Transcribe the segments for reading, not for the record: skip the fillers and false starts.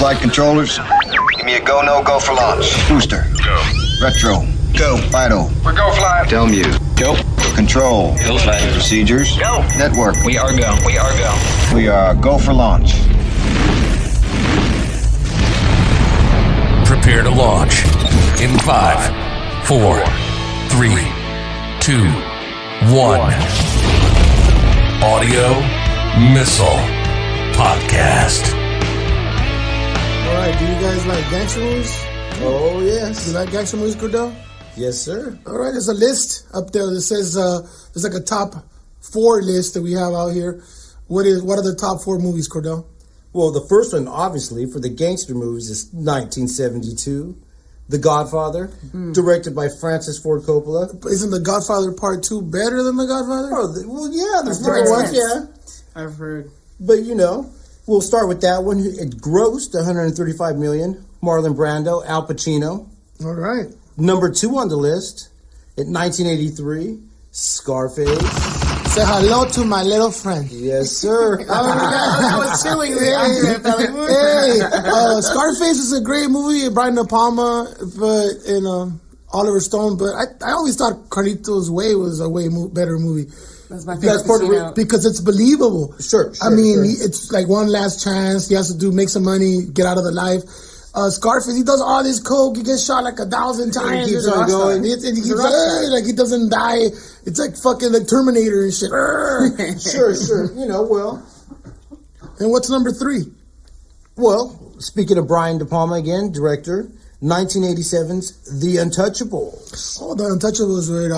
flight controllers. Give me a go, no go for launch. Booster. Go. Retro. Go. Vital. We're go fly. Delmute. Go. Control. Go fly. Procedures. Go. Network. We are go. We are go. We are go for launch. Prepare to launch in 5, 4, 3, 2, 1. Audio Missile Podcast. All right, do you guys like gangster movies? Oh, yes. Do you like gangster movies, Cordell? Yes, sir. All right, there's a list up there that says there's like a top 4 list that we have out here. What are the top 4 movies, Cordell? Well, the first one, obviously, for the gangster movies is 1972, The Godfather, directed by Francis Ford Coppola. Isn't The Godfather Part 2 better than The Godfather? Oh, well, yeah, there's better ones, yeah. I've heard. But, we'll start with that one. It grossed $135 million. Marlon Brando, Al Pacino. All right. Number 2 on the list, in 1983, Scarface. Say hello to my little friend. Yes, sir. I was chilling there. Scarface is a great movie. Brian De Palma, and Oliver Stone. But I always thought Carlito's Way was a way better movie. That's my favorite. Because it's believable. Sure. I mean, it's like one last chance. He has to make some money, get out of the life. Scarface, he does all this coke. He gets shot like 1,000 times. He keeps on going. He he doesn't die. It's like fucking like Terminator and shit. Sure. Well. And what's number 3? Well, speaking of Brian De Palma again, director, 1987's The Untouchables. Oh, The Untouchables with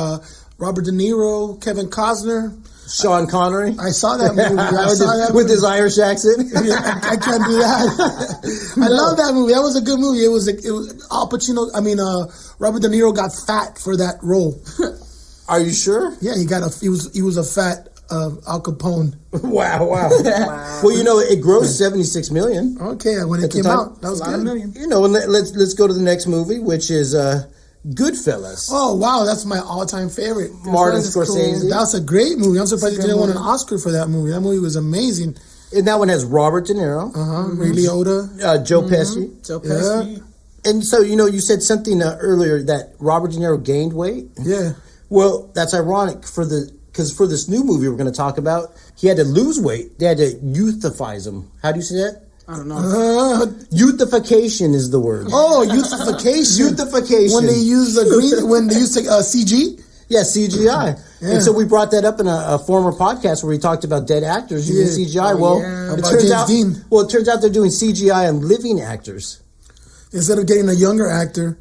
Robert De Niro, Kevin Costner. Sean Connery. I saw that movie. With his Irish accent. I can't do that. I love that movie. That was a good movie. It was Al Pacino. Robert De Niro got fat for that role. Are you sure? Yeah, he was a fat Al Capone. Wow. Well, it grossed $76 million. Okay, when it came out, that was good. And let's go to the next movie, which is Goodfellas. Oh, wow, that's my all-time favorite. Martin Scorsese. Cool. That's a great movie. I'm surprised he didn't win an Oscar for that movie. That movie was amazing. And that one has Robert De Niro. Ray Liotta. Joe Pesci. Joe Pesci. Yeah. And so, you said something earlier that Robert De Niro gained weight. Yeah. Well, that's ironic because for this new movie we're going to talk about, he had to lose weight. They had to youthifize him. How do you say that? I don't know. Youthification is the word. Oh, youthification. Youthification. When they use CG? Yeah, CGI. Yeah. And so we brought that up in a former podcast where we talked about dead actors using CGI. It turns out they're doing CGI on living actors. Instead of getting a younger actor.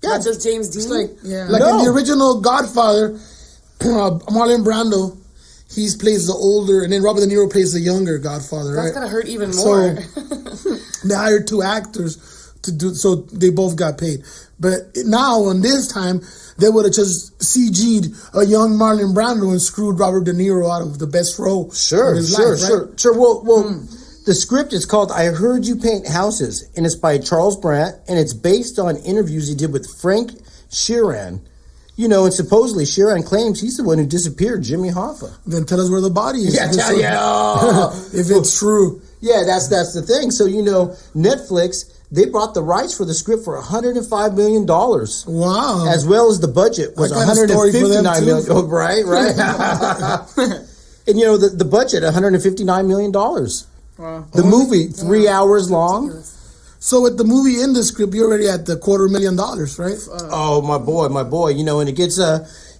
Yeah. Not just James Dean? In the original Godfather, Marlon Brando, he plays the older, and then Robert De Niro plays the younger Godfather, right? That's going to hurt even more. So, they hired 2 actors to do, so they both got paid. But now, on this time, they would have just CG'd a young Marlon Brando and screwed Robert De Niro out of the best role of his life, right? Sure. Well, the script is called I Heard You Paint Houses, and it's by Charles Brandt, and it's based on interviews he did with Frank Sheeran. And supposedly Sheeran claims he's the one who disappeared Jimmy Hoffa. Then tell us where the body is. Yeah, if it's true. Yeah, that's the thing. So, Netflix, they bought the rights for the script for $105 million. Wow. As well as the budget was $159 million. Oh, right. And, the budget, $159 million. Wow. The movie, 3 hours long. Ridiculous. So with the movie in the script, you're already at the $250,000, right? Oh, my boy. And it gets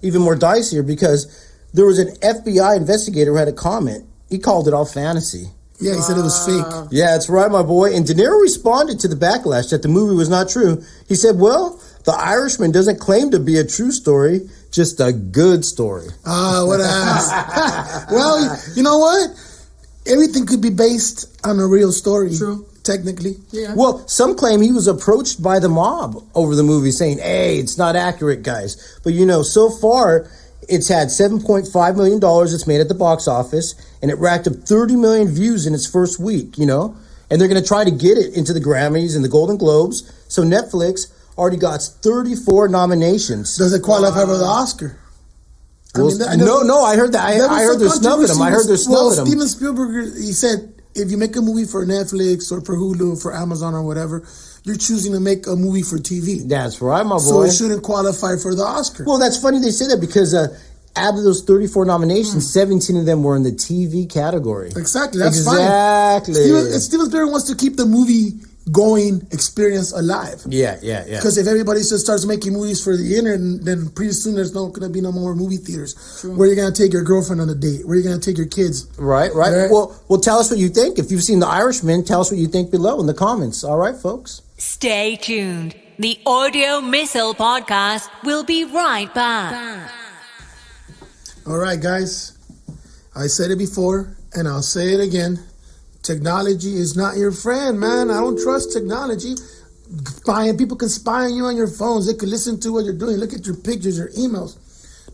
even more dicier because there was an FBI investigator who had a comment. He called it all fantasy. Yeah, he said it was fake. Yeah, that's right, my boy. And De Niro responded to the backlash that the movie was not true. He said, well, The Irishman doesn't claim to be a true story, just a good story. What an ass. Well, you know what? Everything could be based on a real story. True. Technically. Yeah. Well, some claim he was approached by the mob over the movie saying, hey, it's not accurate, guys. But, so far, it's had $7.5 million it's made at the box office, and it racked up 30 million views in its first week, And they're going to try to get it into the Grammys and the Golden Globes. So Netflix already got 34 nominations. Does it qualify for the Oscar? Well, I heard that. I heard they're snubbing him. Steven Spielberg, he said if you make a movie for Netflix or for Hulu or for Amazon or whatever, you're choosing to make a movie for TV. That's right, my boy. So it shouldn't qualify for the Oscar. Well, that's funny they say that because out of those 34 nominations, 17 of them were in the TV category. Exactly, that's exactly. fine. Steven Spielberg wants to keep the movie going experience alive. Yeah. Because if everybody just starts making movies for the internet, then pretty soon there's not going to be no more movie theaters. True. Where you're going to take your girlfriend on a date? Where you're going to take your kids? Right. Well, tell us what you think. If you've seen The Irishman, tell us what you think below in the comments. All right, folks. Stay tuned. The Audio Missile Podcast will be right back. All right, guys. I said it before, and I'll say it again. Technology is not your friend, man. I don't trust technology. People can spy on you on your phones. They can listen to what you're doing. Look at your pictures, your emails.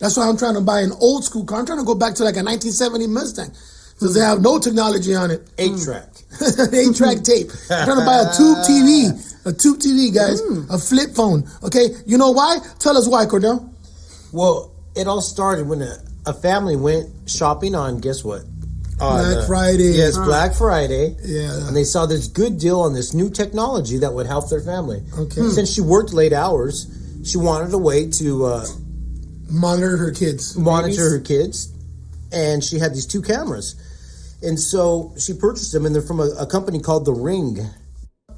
That's why I'm trying to buy an old school car. I'm trying to go back to like a 1970 Mustang. Because they have no technology on it. 8-track. 8-track tape. I'm trying to buy a tube TV. A tube TV, guys. A flip phone. Okay? You know why? Tell us why, Cordell. Well, it all started when a family went shopping on, guess what? Black Friday. Yes, Black Friday. Yeah. And they saw this good deal on this new technology that would help their family. Okay. Since she worked late hours, she wanted a way to monitor her kids. Her kids. And she had these 2 cameras. And so she purchased them, and they're from a company called The Ring.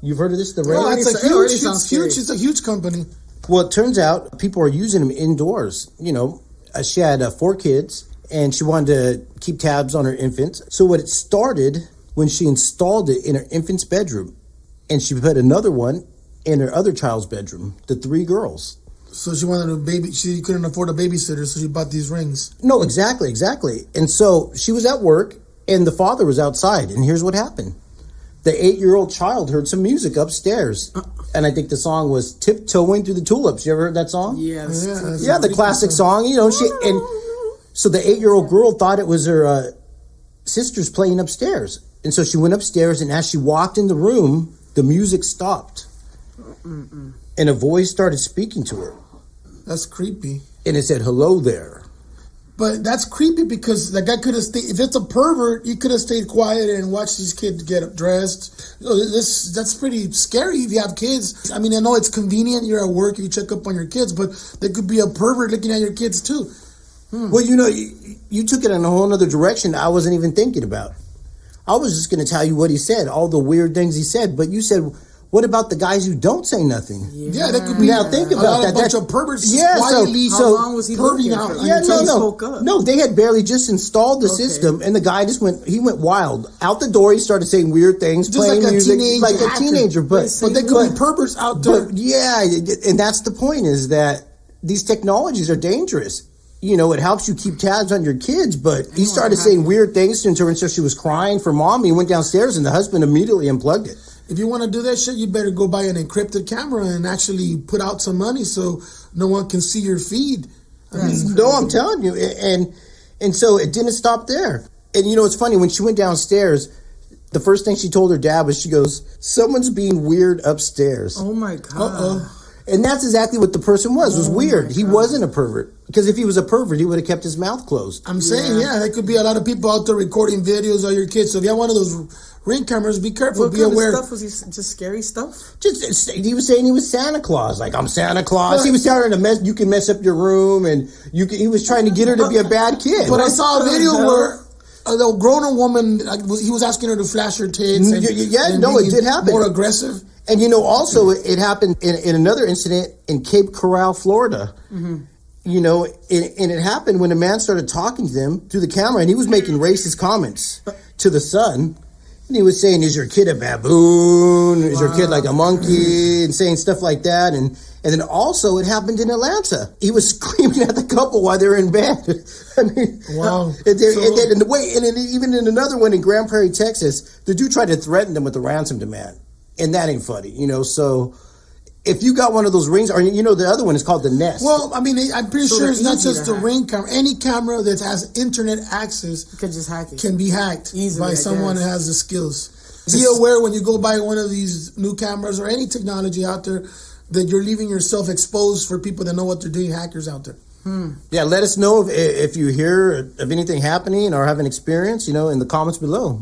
You've heard of this? The Ring? Oh, it's a huge company. Well, it turns out people are using them indoors. You know, she had 4 kids. And she wanted to keep tabs on her infants. So what it started when she installed it in her infant's bedroom. And she put another one in her other child's bedroom, the 3 girls. So she wanted a baby. She couldn't afford a babysitter, so she bought these rings. No, exactly. And so she was at work, and the father was outside. And here's what happened. The 8-year-old child heard some music upstairs. And I think the song was Tiptoeing Through the Tulips. You ever heard that song? Yeah, the classic song. You know, so the 8-year-old girl thought it was her sisters playing upstairs. And so she went upstairs, and as she walked in the room, the music stopped. And a voice started speaking to her. That's creepy. And it said, "Hello there." But that's creepy because that guy could have stayed. If it's a pervert, he could have stayed quiet and watched these kids get dressed. That's pretty scary if you have kids. I mean, I know it's convenient. You're at work, you check up on your kids, but there could be a pervert looking at your kids too. Well, you know, you took it in a whole other direction I wasn't even thinking about. I was just going to tell you what he said, all the weird things he said. But you said, what about the guys who don't say nothing? Yeah, that could be. Now think about that. A bunch of perverts. Yeah, quietly. How long was he perving out? No, they had barely just installed the system, and the guy just went wild. Out the door, he started saying weird things, just playing like music, like a teenager. But they could be perverts out there. But yeah, and that's the point, is that these technologies are dangerous. You know, it helps you keep tabs on your kids, but he started saying weird things to her, and so she was crying for mom. He went downstairs, and the husband immediately unplugged it. If you want to do that shit, you better go buy an encrypted camera and actually put out some money so no one can see your feed. No, I'm telling you. And so it didn't stop there. And you know, it's funny, when she went downstairs, the first thing she told her dad was, she goes, "Someone's being weird upstairs." Oh my God. Uh-oh. And that's exactly what the person was weird. He wasn't a pervert. Because if he was a pervert, he would have kept his mouth closed. I'm saying, there could be a lot of people out there recording videos of your kids. So if you have one of those Ring cameras, be careful, be aware. What kind of stuff was he? Just scary stuff? He was saying he was Santa Claus. Like, I'm Santa Claus. He was telling her to you can mess up your room, and he was trying to get her to be a bad kid. But I saw a video where the grown woman, he was asking her to flash her tits. And, it did happen. More aggressive. And you know, also it happened in another incident in Cape Coral, Florida. Mm-hmm. You know, and it happened when a man started talking to them through the camera, and he was making racist comments to the son. And he was saying, "Is your kid a baboon? Is your kid like a monkey?" And saying stuff like that. And then also it happened in Atlanta. He was screaming at the couple while they were in bed. I mean, wow. And then even in another one in Grand Prairie, Texas, the dude tried to threaten them with a ransom demand. And that ain't funny, you know, so if you got one of those rings, or you know, the other one is called the Nest. Well, I mean, I'm pretty sure it's not just the Ring camera. Any camera that has internet access can be hacked by someone that has the skills. Be aware when you go buy one of these new cameras or any technology out there that you're leaving yourself exposed for people that know what they're doing, hackers out there. Yeah, let us know if you hear of anything happening or have an experience, you know, in the comments below.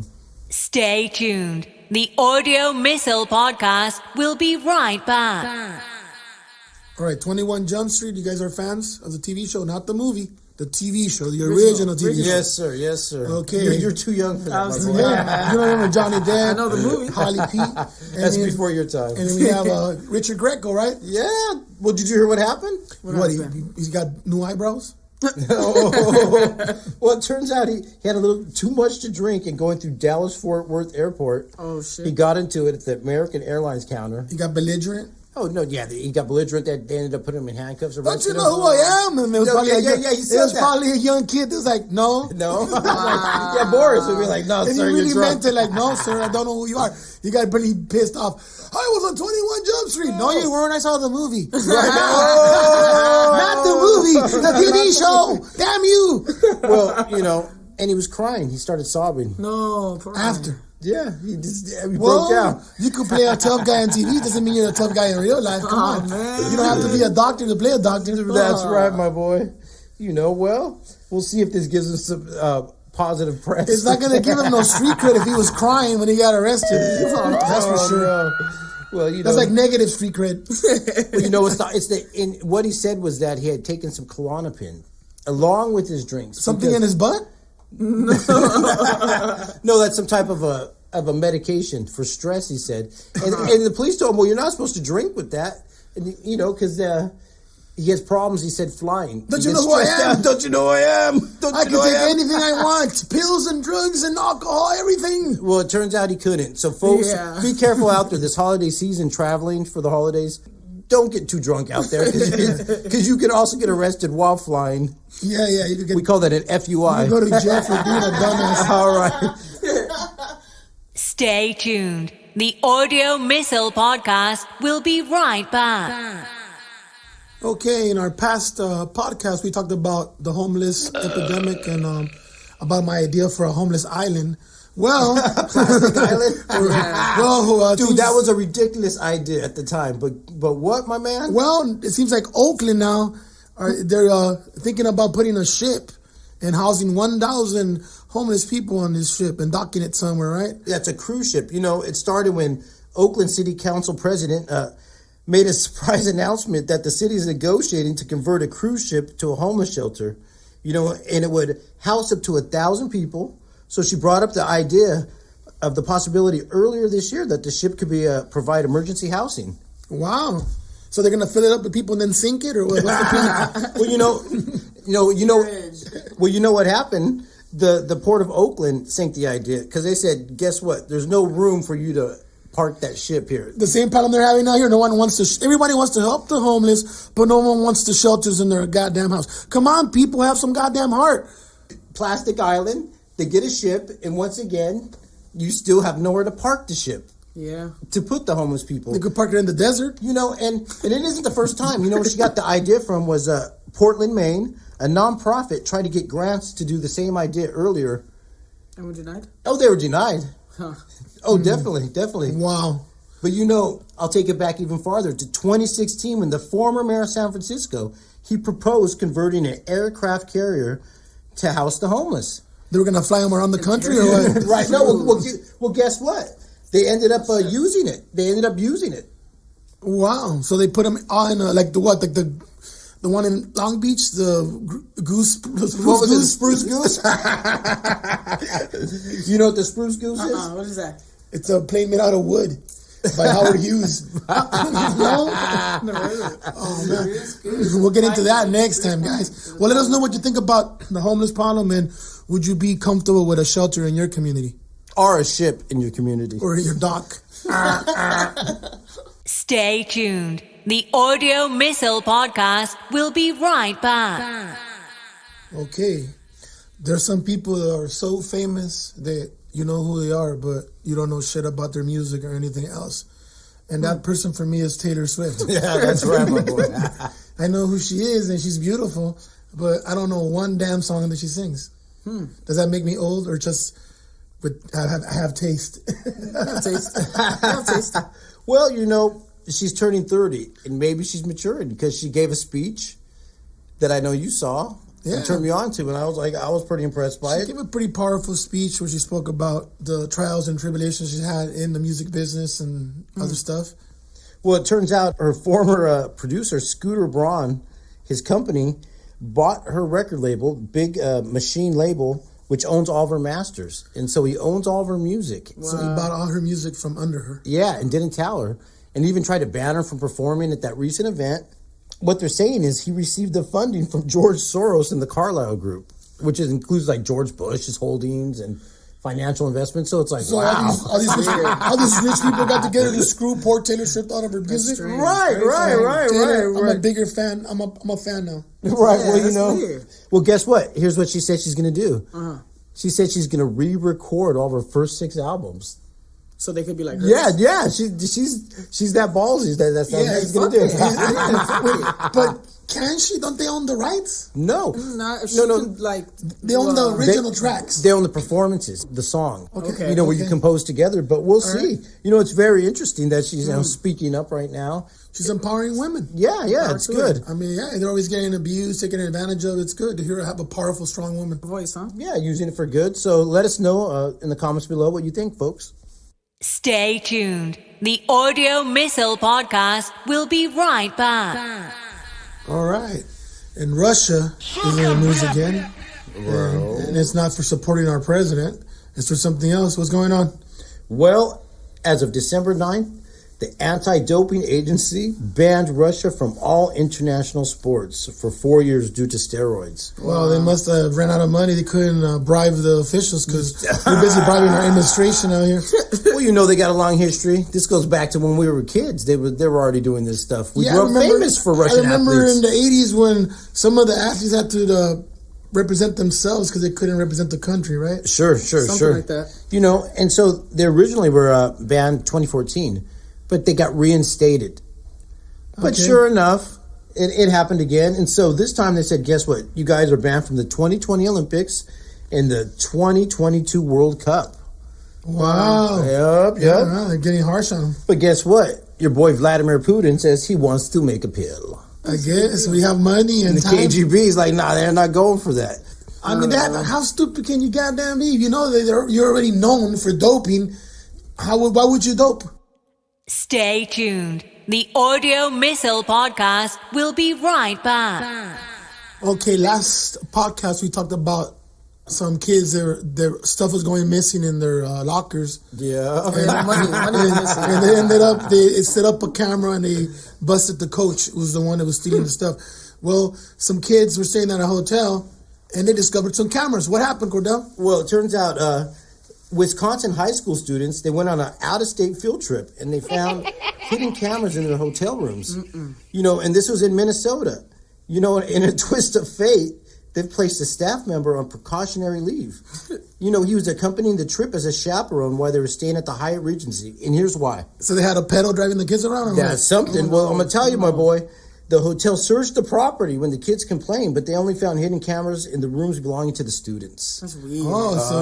Stay tuned. The Audio Missile Podcast will be right back. All right, 21 Jump Street. You guys are fans of the TV show, not the movie. The TV show, the original TV show. Yes, sir. Yes, sir. Okay. You're too young for that, my boy. Yeah, you don't remember Johnny Depp? I know the movie. Holly P. And That's then- before your time. And then we have Richard Grieco, right? Yeah. Well, did you hear what happened? What, he's got new eyebrows? Well, it turns out he had a little too much to drink, and going through Dallas-Fort Worth Airport, Oh, shit. he got into it at the American Airlines counter. He got belligerent? Oh, no, yeah, he got belligerent. They ended up putting him in handcuffs. Don't you arrested know him. who I am? And it was No, probably, he said that. probably a young kid that was like, no. No? Yeah, Boris would be like, no, And sir, he really you're drunk. meant it like, no, sir, I don't know who you are. You got pretty pissed off. I was on 21 Jump Street. No, you weren't. I saw the movie. Not the movie, the TV show. Damn you. Well, and he was crying. He started sobbing. No. poor After. Yeah, he broke Well, down. you could play a tough guy on TV. Doesn't mean you're a tough guy in real life. Come on. man. You don't have to be a doctor to play a doctor. That's right, my boy. Well, we'll see if this gives us some positive press. It's not going to give him no street cred if he was crying when he got arrested. That's for sure. No. Well, That's like negative street cred. Well, it's not. What he said was that he had taken some Klonopin along with his drinks. Something in his butt? No, that's some type of a medication for stress. He said, and the police told him, "Well, you're not supposed to drink with that," and because he has problems. He said, flying. Don't you know who I am? Don't you know who I am? I can take anything I want. Pills and drugs and alcohol, everything. Well, it turns out he couldn't. So, folks, be careful out there this holiday season, traveling for the holidays. Don't get too drunk out there because you can also get arrested while flying. Yeah. You can get, We call that an FUI. you go to jail for being a dumbass. All right. Stay tuned. The Audio Missile Podcast will be right back. Okay, in our past podcast, we talked about the homeless epidemic and about my idea for a homeless island. Well, Plastic Island. Dude, that was a ridiculous idea at the time. But what, my man? Well, it seems like Oakland now, they're thinking about putting a ship and housing 1,000 homeless people on this ship and docking it somewhere, right? That's a cruise ship. It started when Oakland City Council president made a surprise announcement that the city is negotiating to convert a cruise ship to a homeless shelter, and it would house up to 1,000 people. So she brought up the idea of the possibility earlier this year that the ship could provide emergency housing. Wow. So they're going to fill it up with people and then sink it, or what's the plan? Well, you know what happened? The Port of Oakland sank the idea because they said, guess what? There's no room for you to park that ship here. The same problem they're having out here. Everybody wants to help the homeless, but no one wants the shelters in their goddamn house. Come on, people, have some goddamn heart. Plastic Island, they get a ship, and once again, you still have nowhere to park the ship. Yeah. To put the homeless people. They could park it in the desert. And it isn't the first time. Where she got the idea from was Portland, Maine. A nonprofit tried to get grants to do the same idea earlier. And were denied? Oh, they were denied. Huh. Oh, definitely. Wow. But I'll take it back even farther to 2016 when the former mayor of San Francisco, he proposed converting an aircraft carrier to house the homeless. They were going to fly them around the country or what? Right. No, well, guess what? They ended up using it. Wow. So they put them all in the one in Long Beach, the goose. The spruce goose? You know what the spruce goose is? What is that? It's a plane made out of wood by Howard Hughes. No? Oh, man. We'll get into that next time, guys. Well, let us know what you think about the homeless problem, and would you be comfortable with a shelter in your community? Or a ship in your community. Or in your dock. Stay tuned. The Audio Missile Podcast will be right back. Okay. There's some people that are so famous that you know who they are, but you don't know shit about their music or anything else. And that person for me is Taylor Swift. Yeah, that's right, my boy. I know who she is, and she's beautiful, but I don't know one damn song that she sings. Does that make me old, or just I have taste? Have taste. Well, she's turning 30, and maybe she's maturing because she gave a speech that I know you saw and turned me on to, and I was pretty impressed by She it. gave a pretty powerful speech where she spoke about the trials and tribulations she had in the music business and other stuff. Well, it turns out her former producer, Scooter Braun, his company, bought her record label, big machine label, which owns all of her masters. And so he owns all of her music. So he bought all her music from under her. Yeah, and didn't tell her. And even tried to ban her from performing at that recent event. What they're saying is he received the funding from George Soros and the Carlyle Group, which includes like George Bush's holdings and financial investments. So it's like, So wow. all these rich people got together to screw poor Taylor Swift out of her music. Right. Taylor, I'm a bigger fan. I'm a fan now. Right, Yeah, well, you that's know. weird. Well, guess what? Here's what she said she's going to do. She said she's going to re-record all of her first 6 albums. So they could be like hers. Yeah. She's that ballsy. That's what she's going to do. But can she? Don't they own the rights? No. Nah, if she No. could, like, They own the original tracks. They own the performances, the song. Okay. Where you compose together. But we'll see. right. It's very interesting that she's speaking up right now. She's empowering women. Yeah, it's good. I mean, they're always getting abused, taken advantage of. It's good to hear her have a powerful, strong woman. voice, huh? Yeah, using it for good. So let us know in the comments below what you think, folks. Stay tuned. The Audio Missile Podcast will be right back. All right. And Russia is in the news again. And it's not for supporting our president. It's for something else. What's going on? Well, as of December 9th, the anti-doping agency banned Russia from all international sports for 4 years due to steroids. Well, they must have ran out of money. They couldn't bribe the officials because they're busy bribing our administration out here. Well, they got a long history. This goes back to when we were kids. They were already doing this stuff. We grew up famous for Russian athletes. I remember in the 80s when some of the athletes had to represent themselves because they couldn't represent the country, right? Sure. Something like that. And so they originally were banned 2014, but they got reinstated. But Okay. sure enough, it happened again. And so this time they said, guess what? You guys are banned from the 2020 Olympics and the 2022 World Cup. Wow. Yep. Yeah, they're getting harsh on them. But guess what? Your boy Vladimir Putin says he wants to make a pill. I guess we have money and The time. KGB is like, nah, they're not going for that. I mean, how stupid can you goddamn be? You're already known for doping. Why would you dope? Stay tuned. The Audio Missile Podcast will be right back. Okay, last podcast we talked about some kids. Their stuff was going missing in their lockers. Yeah. And they ended up, they set up a camera and they busted the coach, who was the one that was stealing the stuff. Well, some kids were staying at a hotel and they discovered some cameras. What happened, Cordell? Well, it turns out Wisconsin high school students, they went on an out-of-state field trip and they found hidden cameras in their hotel rooms. And this was in Minnesota. In a twist of fate, they've placed a staff member on precautionary leave. He was accompanying the trip as a chaperone while they were staying at the Hyatt Regency. And here's why. So they had a pedo driving the kids around? Or That's what? something. Well, I'm going to tell you, my boy. The hotel searched the property when the kids complained, but they only found hidden cameras in the rooms belonging to the students. That's weird. Oh, so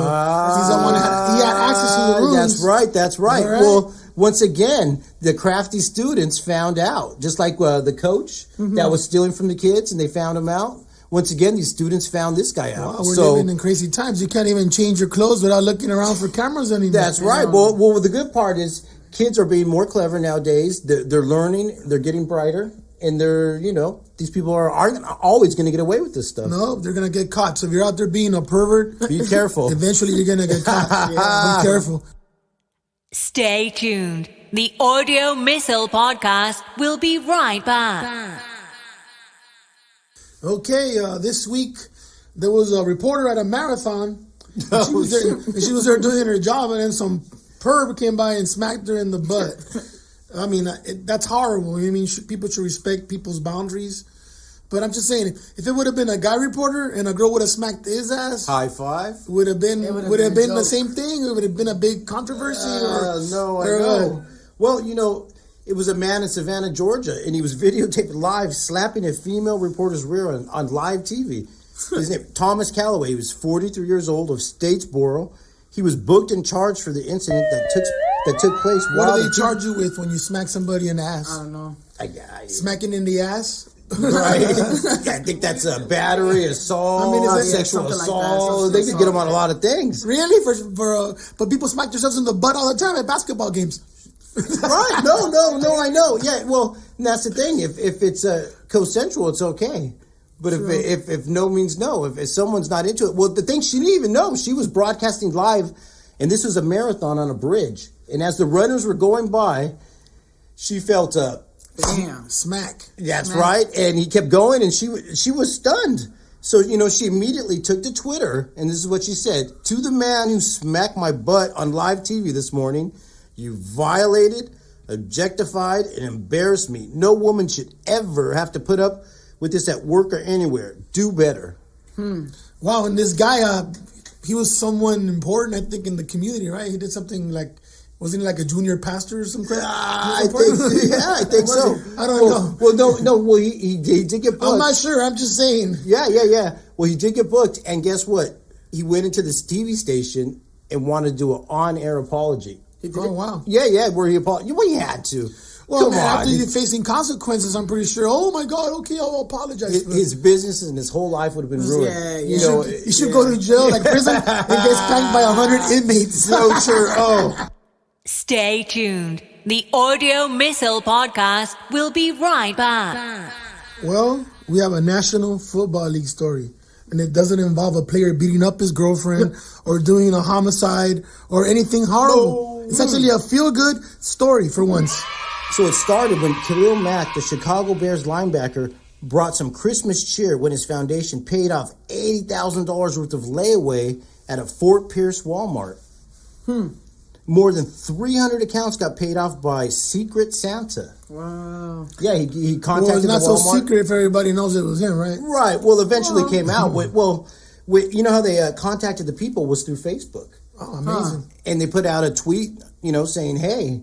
he's the one he had access to the rooms. That's right. All right. Well, once again, the crafty students found out, just like the coach that was stealing from the kids, and they found him out. Once again, these students found this guy out. Wow, we're living in crazy times. You can't even change your clothes without looking around for cameras anymore. That's right. Well, the good part is kids are being more clever nowadays. They're learning. They're getting brighter. And these people aren't always going to get away with this stuff. No, they're going to get caught. So if you're out there being a pervert, be careful. Eventually you're going to get caught. Be careful. Stay tuned. The Audio Missile Podcast will be right back. Okay, this week there was a reporter at a marathon. And she was there doing her job, and then some perv came by and smacked her in the butt. I mean, that's horrible. I mean, people should respect people's boundaries. But I'm just saying, if it would have been a guy reporter and a girl would have smacked his ass, high five, would have been the same thing. It would have been a big controversy. I know. Well, it was a man in Savannah, Georgia, and he was videotaped live slapping a female reporter's rear on live TV. His name Thomas Calloway. He was 43 years old of Statesboro. He was booked and charged for the incident that took place. What do they charge you with when you smack somebody in the ass? I don't know. Smacking in the ass? Right? I think that's a battery, assault, sexual something like that, assault. They could get them on a lot of things. Really? But people smack themselves in the butt all the time at basketball games. Right? No, I know. Yeah, well, and that's the thing. If it's consensual, it's okay. But if no means no, if someone's not into it, well, the thing she didn't even know, she was broadcasting live, and this was a marathon on a bridge. And as the runners were going by, she felt Damn, smack. That's right. And he kept going, and she was stunned. So, she immediately took to Twitter, and this is what she said. To the man who smacked my butt on live TV this morning, you violated, objectified, and embarrassed me. No woman should ever have to put up with this at work or anywhere. Do better. Wow, and this guy, he was someone important, I think, in the community, right? He did something like, wasn't he like a junior pastor or something? I think so. I don't know. Well, no. Well, he did get booked. I'm not sure. I'm just saying. Yeah. Well, he did get booked, and guess what? He went into this TV station and wanted to do an on-air apology. Oh, wow. Yeah, where he apologized. Well, he had to. Well, after you're facing consequences, I'm pretty sure, oh my God, okay, I'll apologize. His business and his whole life would have been ruined. Yeah. You should go to jail, like prison, and get spanked by 100 inmates. So sure. Oh. Stay tuned. The Audio Missile Podcast will be right back. Well, we have a National Football League story, and it doesn't involve a player beating up his girlfriend or doing a homicide or anything horrible. It's actually a feel-good story for once. So it started when Khalil Mack, the Chicago Bears linebacker, brought some Christmas cheer when his foundation paid off $80,000 worth of layaway at a Fort Pierce Walmart. More than 300 accounts got paid off by Secret Santa. Wow. Yeah, he contacted the Walmart. It's not so secret if everybody knows it was him, right? Right. Well, eventually came out. You know how they contacted the people was through Facebook. Oh, amazing. And they put out a tweet, saying, hey,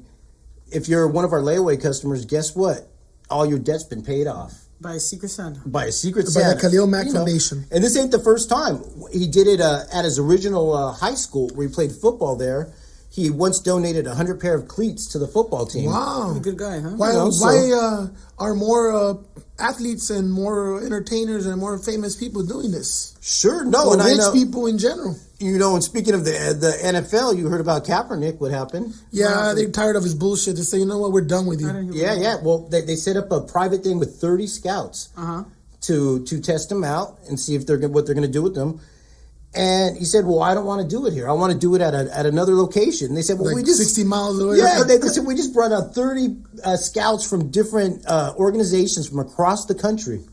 if you're one of our layaway customers, guess what? All your debt's been paid off. By a Secret Santa. By a Secret Santa. By the Khalil Mack Foundation. And this ain't the first time. He did it at his original high school where he played football there. He once donated 100 pair of cleats to the football team. Wow. He's a good guy, huh? Why are more athletes and more entertainers and more famous people doing this? Sure, no. Or rich people in general. And speaking of the NFL, you heard about Kaepernick, what happened? Yeah, they're tired of his bullshit. They say, you know what, we're done with you. Yeah. Well, they set up a private thing with 30 scouts to test him out and see if what they're going to do with them. And he said, well, I don't want to do it here. I want to do it at another location. And they said, well, like we just 60 miles away. Yeah, they said we just brought out 30 scouts from different organizations from across the country.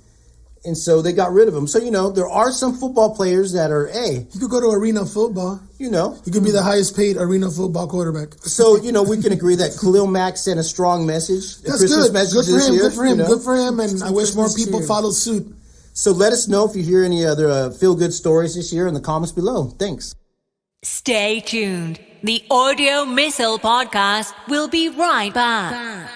And so they got rid of him. So, there are some football players that are, hey. You could go to arena football. You could be the highest paid arena football quarterback. So, we can agree that Khalil Mack sent a strong message. That's Christmas good. Message Good for him. Good for him. And I wish more people follow suit. So let us know if you hear any other feel-good stories this year in the comments below. Thanks. Stay tuned. The Audio Missile Podcast will be right back.